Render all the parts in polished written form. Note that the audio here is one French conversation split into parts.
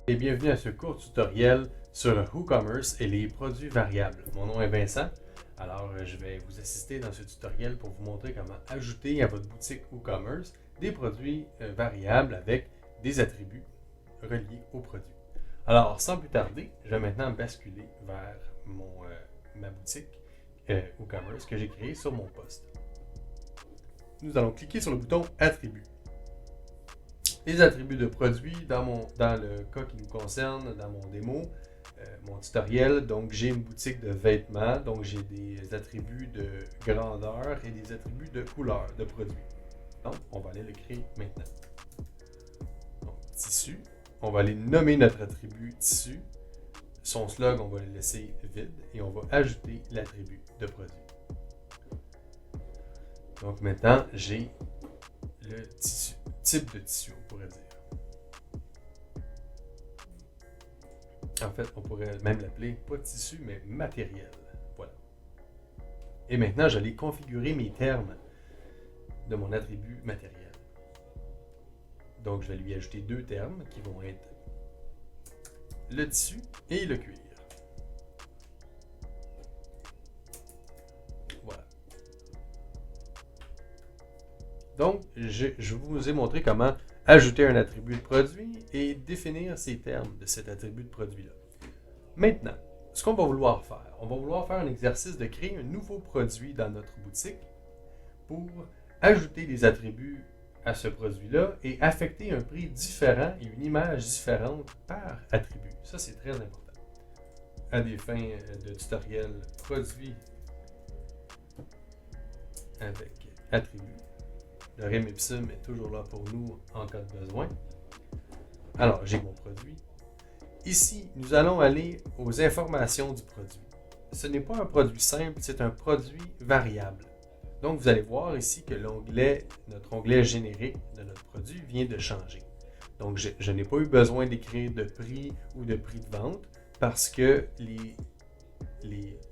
Et bienvenue à ce court tutoriel sur WooCommerce et les produits variables. Mon nom est Vincent, alors je vais vous assister dans ce tutoriel pour vous montrer comment ajouter à votre boutique WooCommerce des produits variables avec des attributs reliés aux produits. Alors sans plus tarder, je vais maintenant basculer vers ma boutique WooCommerce que j'ai créée sur mon poste. Nous allons cliquer sur le bouton Attributs. Les attributs de produits dans le cas qui nous concerne, dans mon démo, mon tutoriel. Donc, j'ai une boutique de vêtements. Donc, j'ai des attributs de grandeur et des attributs de couleur de produits. Donc, on va aller le créer maintenant. Donc, tissu. On va aller nommer notre attribut tissu. Son slug, on va le laisser vide et on va ajouter l'attribut de produit. Donc, maintenant, j'ai le tissu, type de tissu, on pourrait dire. En fait, on pourrait même l'appeler pas tissu, mais matériel. Voilà. Et maintenant, j'allais configurer mes termes de mon attribut matériel. Donc, je vais lui ajouter deux termes qui vont être le tissu et le cuir. Voilà. Donc, je vous ai montré comment ajouter un attribut de produit et définir ces termes de cet attribut de produit-là. Maintenant, ce qu'on va vouloir faire, on va vouloir faire un exercice de créer un nouveau produit dans notre boutique pour ajouter des attributs à ce produit-là et affecter un prix différent et une image différente par attribut. Ça, c'est très important. À des fins de tutoriel produit avec attribut. Le rem ipsum est toujours là pour nous en cas de besoin. Alors, j'ai mon produit. Ici, nous allons aller aux informations du produit. Ce n'est pas un produit simple, c'est un produit variable. Donc, vous allez voir ici que notre onglet générique de notre produit vient de changer. Donc, je n'ai pas eu besoin d'écrire de prix ou de prix de vente parce que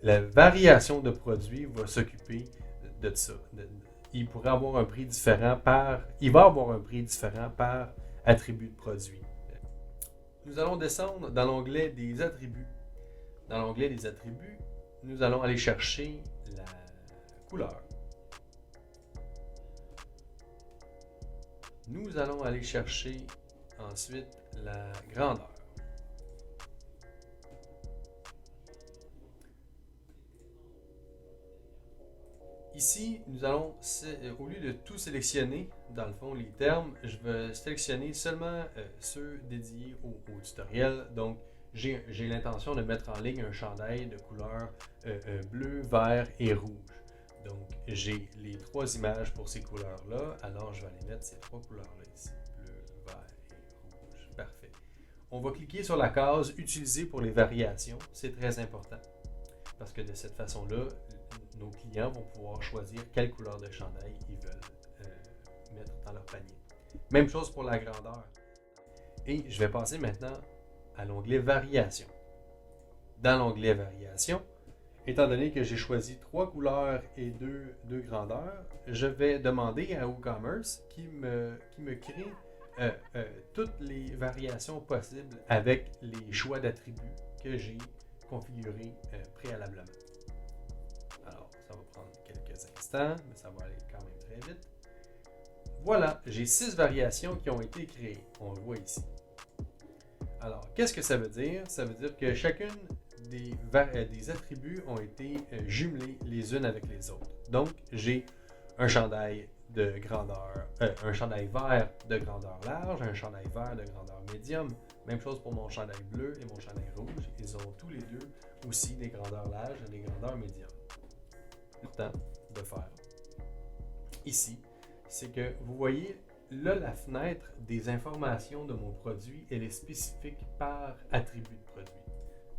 la variation de produit va s'occuper de ça. Il pourrait avoir un prix différent il va avoir un prix différent par attribut de produit. Nous allons descendre dans l'onglet des attributs. Dans l'onglet des attributs, nous allons aller chercher la couleur. Nous allons aller chercher ensuite la grandeur. Ici, nous allons, au lieu de tout sélectionner, dans le fond, les termes, je vais sélectionner seulement ceux dédiés au tutoriel. Donc, j'ai l'intention de mettre en ligne un chandail de couleur bleu, vert et rouge. Donc, j'ai les trois images pour ces couleurs-là. Alors, je vais aller mettre ces trois couleurs-là ici. Bleu, vert et rouge. Parfait. On va cliquer sur la case « Utiliser pour les variations ». C'est très important parce que de cette façon-là, nos clients vont pouvoir choisir quelle couleur de chandail ils veulent mettre dans leur panier. Même chose pour la grandeur. Et je vais passer maintenant à l'onglet Variation. Dans l'onglet Variation, étant donné que j'ai choisi 3 couleurs et 2 grandeurs, je vais demander à WooCommerce qui me crée toutes les variations possibles avec les choix d'attributs que j'ai configurés préalablement. Alors, ça va prendre quelques instants, mais ça va aller quand même très vite. Voilà, j'ai 6 variations qui ont été créées. On le voit ici. Alors, qu'est-ce que ça veut dire? Ça veut dire que chacune des attributs ont été jumelés les unes avec les autres. Donc, j'ai un chandail de grandeur, un chandail vert de grandeur large, un chandail vert de grandeur médium. Même chose pour mon chandail bleu et mon chandail rouge. Ils ont tous les deux aussi des grandeurs larges et des grandeurs médium. Important de faire ici, c'est que vous voyez là la fenêtre des informations de mon produit, elle est spécifique par attribut de produit.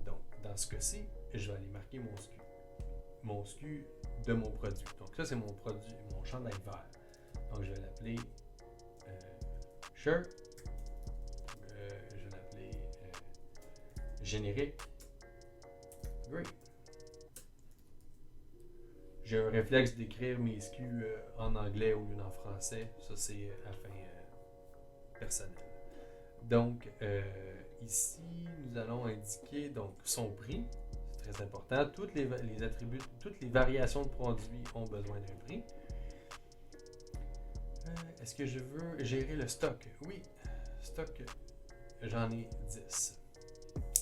Donc, dans ce cas-ci, je vais aller marquer mon SKU de mon produit. Donc, ça, c'est mon produit, mon chandail vert. Donc, je vais l'appeler shirt. Je vais l'appeler générique. Great. J'ai un réflexe d'écrire mes SKU en anglais au lieu d'en français. Ça, c'est à fin personnelle. Donc, ici, nous allons indiquer donc son prix. C'est très important. Toutes les attributs, toutes les variations de produits ont besoin d'un prix. Est-ce que je veux gérer le stock? Oui, stock, j'en ai 10.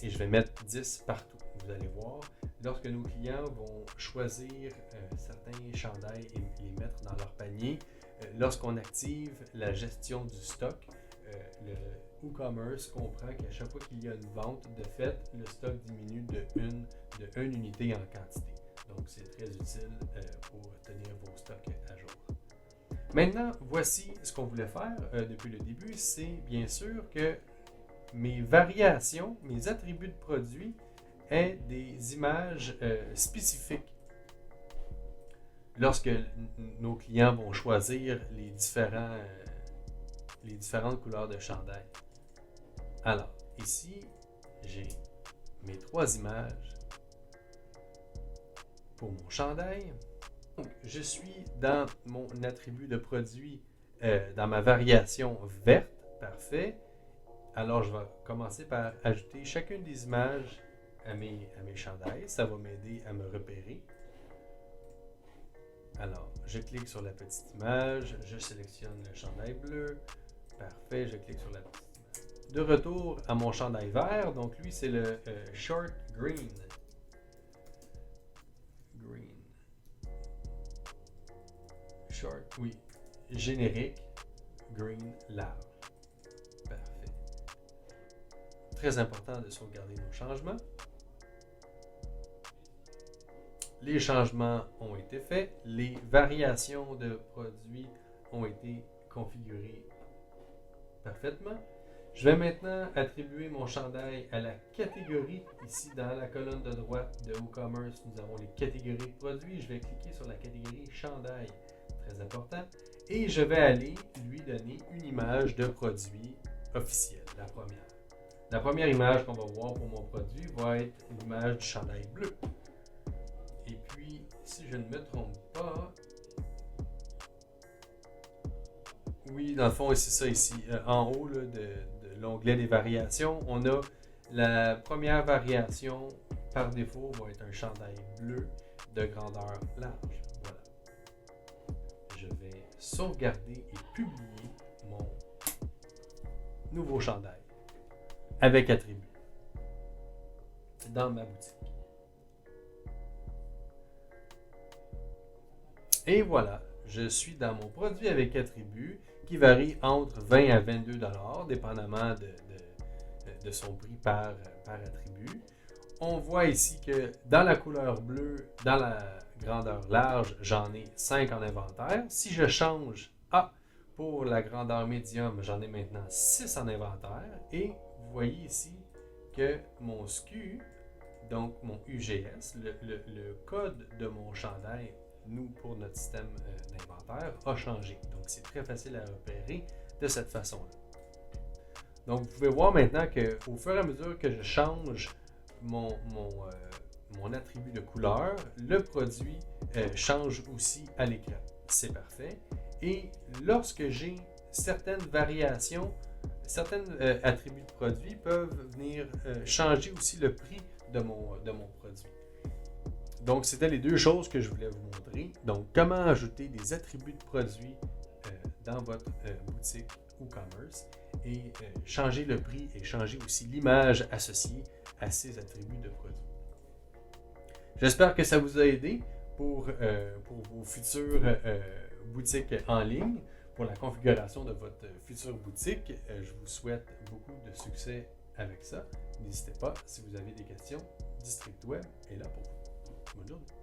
Et je vais mettre 10 partout. Vous allez voir, lorsque nos clients vont choisir certains chandails et les mettre dans leur panier, lorsqu'on active la gestion du stock, le WooCommerce comprend qu'à chaque fois qu'il y a une vente, de fait, le stock diminue de une unité en quantité. Donc, c'est très utile pour tenir vos stocks à jour. Maintenant, voici ce qu'on voulait faire depuis le début. C'est bien sûr que mes variations, mes attributs de produits aient des images spécifiques lorsque nos clients vont choisir les différentes couleurs de chandail. Alors, ici, j'ai mes 3 images pour mon chandail. Donc, je suis dans mon attribut de produit, dans ma variation verte. Parfait. Alors, je vais commencer par ajouter chacune des images à mes chandails. Ça va m'aider à me repérer. Alors, je clique sur la petite image, je sélectionne le chandail bleu. Parfait, je clique sur la petite image. De retour à mon chandail vert, donc lui c'est le Short Green. Short, oui, générique, green, large. Parfait. Très important de sauvegarder nos changements. Les changements ont été faits. Les variations de produits ont été configurées parfaitement. Je vais maintenant attribuer mon chandail à la catégorie. Ici, dans la colonne de droite de WooCommerce, nous avons les catégories de produits. Je vais cliquer sur la catégorie chandail. Très important. Et je vais aller lui donner une image de produit officielle, la première. La première image qu'on va voir pour mon produit va être l'image du chandail bleu. Et puis, si je ne me trompe pas, oui, dans le fond, c'est ça ici. En haut là, de l'onglet des variations, on a la première variation par défaut va être un chandail bleu de grandeur large. Voilà. Je vais sauvegarder et publier mon nouveau chandail avec attribut dans ma boutique. Et voilà, je suis dans mon produit avec attribut qui varie entre 20 à 22 $, dépendamment de son prix par attribut. On voit ici que dans la couleur bleue, dans la grandeur large, j'en ai 5 en inventaire. Si je change pour la grandeur médium, j'en ai maintenant 6 en inventaire. Et vous voyez ici que mon SKU, donc mon UGS, le code de mon chandail, nous, pour notre système d'inventaire, a changé. Donc, c'est très facile à repérer de cette façon-là. Donc, vous pouvez voir maintenant qu'au fur et à mesure que je change mon attribut de couleur, le produit change aussi à l'écran. C'est parfait. Et lorsque j'ai certaines variations, certains attributs de produit peuvent venir changer aussi le prix de mon produit. Donc, c'était les 2 choses que je voulais vous montrer. Donc, comment ajouter des attributs de produits dans votre boutique WooCommerce et changer le prix et changer aussi l'image associée à ces attributs de produits. J'espère que ça vous a aidé pour vos futures boutiques en ligne, pour la configuration de votre future boutique. Je vous souhaite beaucoup de succès avec ça. N'hésitez pas, si vous avez des questions, District Web est là pour vous. Bonne journée.